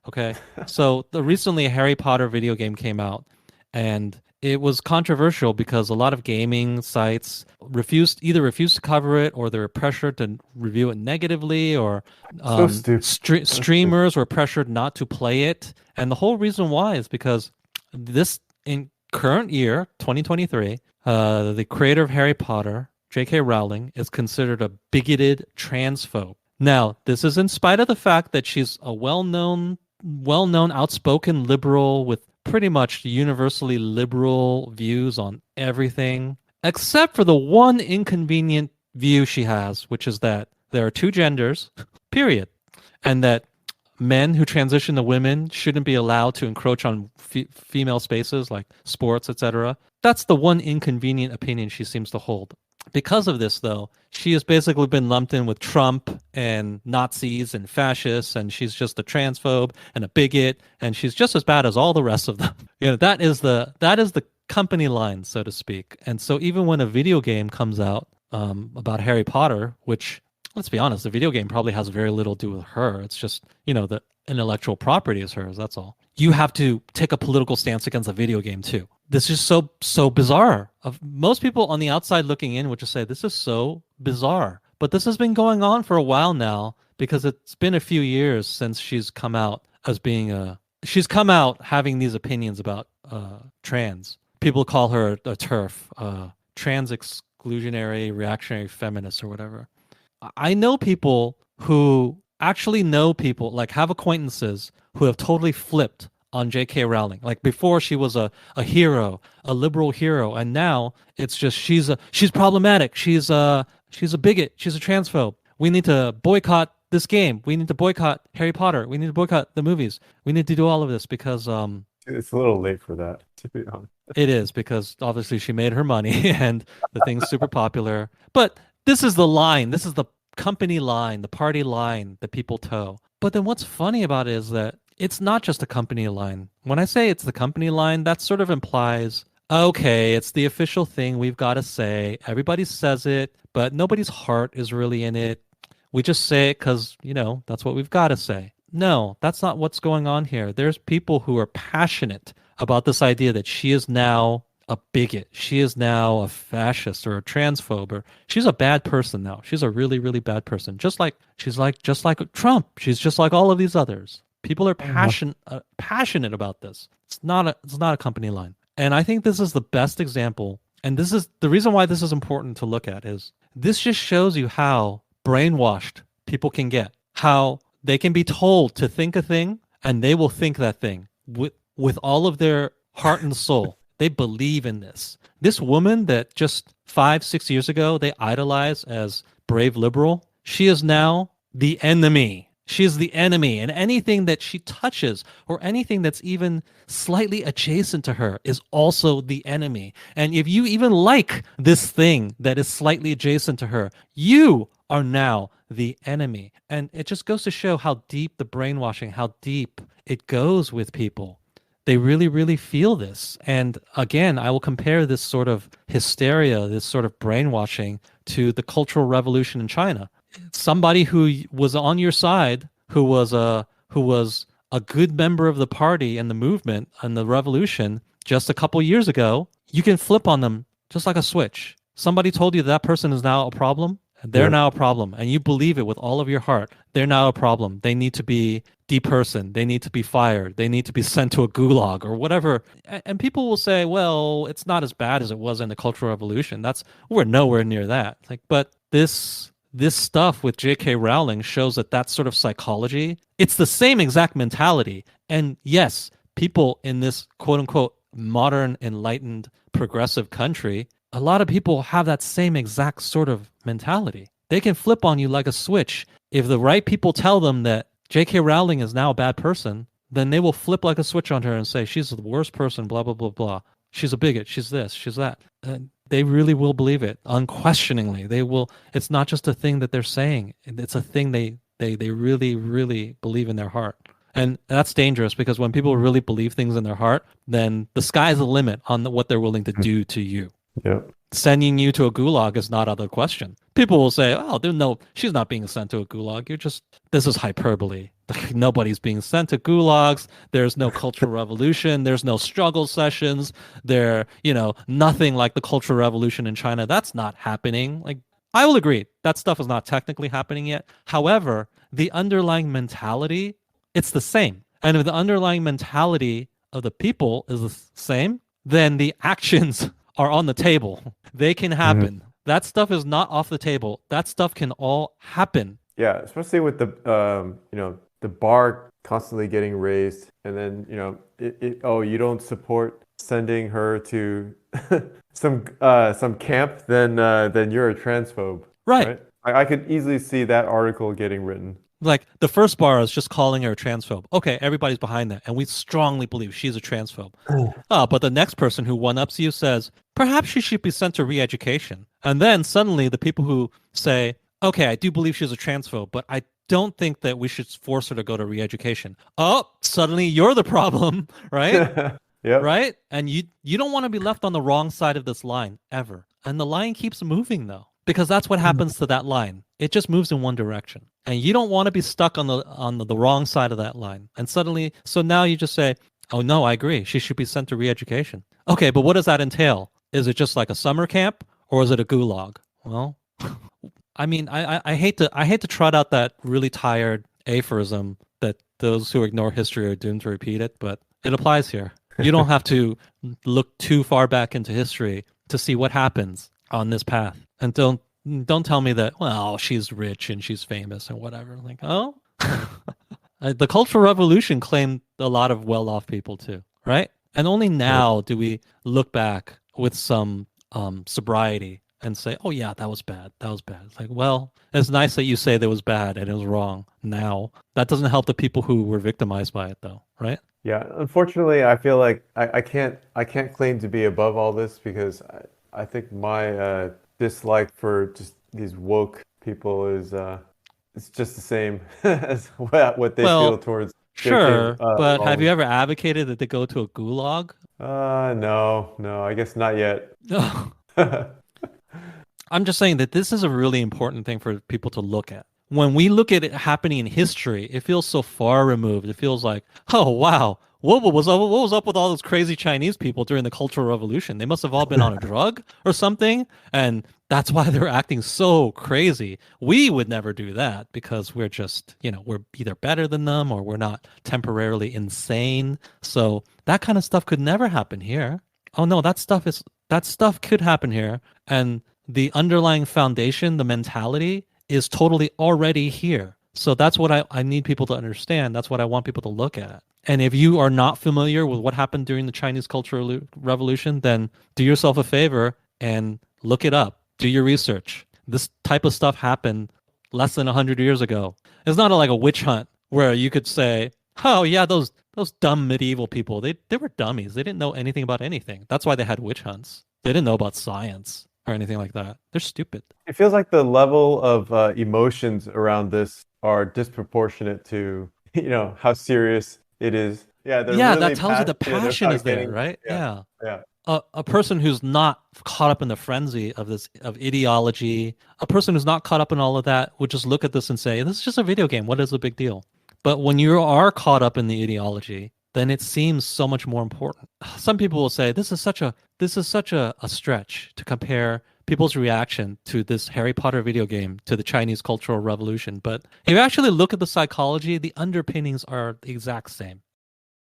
Okay. So the recently a Harry Potter video game came out, and it was controversial because a lot of gaming sites refused to cover it, or they were pressured to review it negatively, or So stupid. So stupid. streamers were pressured not to play it. And the whole reason why is because this in current year, 2023, the creator of Harry Potter, J.K. Rowling, is considered a bigoted transphobe. Now, this is in spite of the fact that she's a well-known outspoken liberal with pretty much universally liberal views on everything, except for the one inconvenient view she has, which is that there are two genders, period, and that men who transition to women shouldn't be allowed to encroach on female spaces like sports, etc. That's the one inconvenient opinion she seems to hold. Because of this, though, she has basically been lumped in with Trump and Nazis and fascists, and she's just a transphobe and a bigot, and she's just as bad as all the rest of them. That is the company line, so to speak. And so even when a video game comes out about Harry Potter, which let's be honest, the video game probably has very little to do with her. It's just, the intellectual property is hers. That's all. You have to take a political stance against a video game too. This is so bizarre. Most people on the outside looking in would just say this is so bizarre. But this has been going on for a while now because it's been a few years since she's come out as being she's come out having these opinions about trans. People call her a TERF, trans exclusionary reactionary feminist or whatever. I know people who actually know people, like have acquaintances who have totally flipped on J.K. Rowling. Like before she was a hero, a liberal hero, and now it's just she's problematic. She's a bigot. She's a transphobe. We need to boycott this game. We need to boycott Harry Potter. We need to boycott the movies. We need to do all of this because It's a little late for that, to be honest. it is because obviously she made her money and the thing's super popular. But this is the line. This is the company line, the party line that people toe. But then what's funny about it is that it's not just a company line. When I say it's the company line, that sort of implies, okay, it's the official thing we've got to say. Everybody says it, but nobody's heart is really in it. We just say it because, that's what we've got to say. No, that's not what's going on here. There's people who are passionate about this idea that she is now a bigot. She is now a fascist or a transphobe. Or she's a bad person now. She's a really, really bad person. Just like Trump. She's just like all of these others. People are passionate about this. It's not a company line. And I think this is the best example. And this is the reason why this is important to look at is this just shows you how brainwashed people can get. How they can be told to think a thing and they will think that thing with all of their heart and soul. They believe in this. This woman that just 5, 6 years ago they idolized as brave liberal, she is now the enemy. She is the enemy. And anything that she touches or anything that's even slightly adjacent to her is also the enemy. And if you even like this thing that is slightly adjacent to her, you are now the enemy. And it just goes to show how deep the brainwashing, how deep it goes with people. They really, really feel this. And again, I will compare this sort of hysteria, this sort of brainwashing to the Cultural Revolution in China. Somebody who was on your side, who was a good member of the party and the movement and the revolution just a couple years ago, you can flip on them just like a switch. Somebody told you that person is now a problem. They're Yep. now a problem, and you believe it with all of your heart. They're now a problem. They need to be depersoned. They need to be fired. They need to be sent to a gulag or whatever. And people will say, well, it's not as bad as it was in the Cultural Revolution. We're nowhere near that. Like, but this stuff with J.K. Rowling shows that that sort of psychology, it's the same exact mentality. And yes, people in this quote unquote modern, enlightened, progressive country, a lot of people have that same exact sort of mentality. They can flip on you like a switch. If the right people tell them that J.K. Rowling is now a bad person, then they will flip like a switch on her and say, she's the worst person, blah, blah, blah, blah. She's a bigot. She's this, she's that. And they really will believe it unquestioningly. They will. It's not just a thing that they're saying. It's a thing they really, really believe in their heart. And that's dangerous because when people really believe things in their heart, then the sky's the limit on what they're willing to do to you. Yep. Sending you to a gulag is not out of the question. People will say, "Oh, there's no, she's not being sent to a gulag. You're just this is hyperbole. Like, nobody's being sent to gulags. There's no cultural revolution. There's no struggle sessions. Nothing like the cultural revolution in China. That's not happening. Like, I will agree that stuff is not technically happening yet. However, the underlying mentality, it's the same. And if the underlying mentality of the people is the same, then the actions are on the table. They can Mhm. happen. That stuff is not off the table. That stuff can all happen. Yeah, especially with the bar constantly getting raised, and then, oh, you don't support sending her to some camp, then you're a transphobe, Right. right? I could easily see that article getting written. Like the first bar is just calling her a transphobe. Okay, everybody's behind that. And we strongly believe she's a transphobe. But the next person who one-ups you says, perhaps she should be sent to re-education. And then suddenly the people who say, okay, I do believe she's a transphobe, but I don't think that we should force her to go to re-education. Oh, suddenly you're the problem, right? Yep. Right? And you don't want to be left on the wrong side of this line ever. And the line keeps moving though, because that's what happens to that line. It just moves in one direction. And you don't want to be stuck on the wrong side of that line. And suddenly, so now you just say, "Oh no, I agree. She should be sent to re-education." Okay, but what does that entail? Is it just like a summer camp or is it a gulag? Well, I mean, I hate to trot out that really tired aphorism that those who ignore history are doomed to repeat it, but it applies here. You don't have to look too far back into history to see what happens on this path. And don't tell me that, well, she's rich and she's famous and whatever. Like, oh, the Cultural Revolution claimed a lot of well-off people too, right? And only Yep. now do we look back with some sobriety and say, oh yeah, that was bad. That was bad. It's like, well, it's nice that you say that was bad and it was wrong now. That doesn't help the people who were victimized by it though, right? Yeah, unfortunately, I feel like I can't claim to be above all this because I think my dislike for just these woke people is it's just the same as what they feel Well, towards JK sure, but have you Rowling. ever advocated that they go to a gulag? No, no, I guess not yet. No. I'm just saying that this is a really important thing for people to look at. When we look at it happening in history, it feels so far removed. It feels like, oh wow, what was up with all those crazy Chinese people during the Cultural Revolution? They must have all been on a drug or something, and that's why they're acting so crazy. We would never do that because we're just, we're either better than them or we're not temporarily insane. So that kind of stuff could never happen here. Oh no, that stuff could happen here, and the underlying foundation, the mentality is totally already here. So that's what I need people to understand. That's what I want people to look at. And if you are not familiar with what happened during the Chinese Cultural Revolution, then do yourself a favor and look it up. Do your research. This type of stuff happened less than 100 years ago. It's not like a witch hunt where you could say, oh, yeah, those dumb medieval people, they were dummies. They didn't know anything about anything. That's why they had witch hunts. They didn't know about science or anything like that. They're stupid. It feels like the level of emotions around this are disproportionate to, how serious it is. Yeah, they're Yeah, that really tells you passionate. the They're passion is not there, getting, right? yeah, Yeah. yeah. A person who's not caught up in the frenzy of this of ideology, a person who's not caught up in all of that would just look at this and say, "This is just a video game. What is the big deal?" But when you are caught up in the ideology, then it seems so much more important. Some people will say this is such a stretch to compare people's reaction to this Harry Potter video game to the Chinese Cultural Revolution. But if you actually look at the psychology, the underpinnings are the exact same.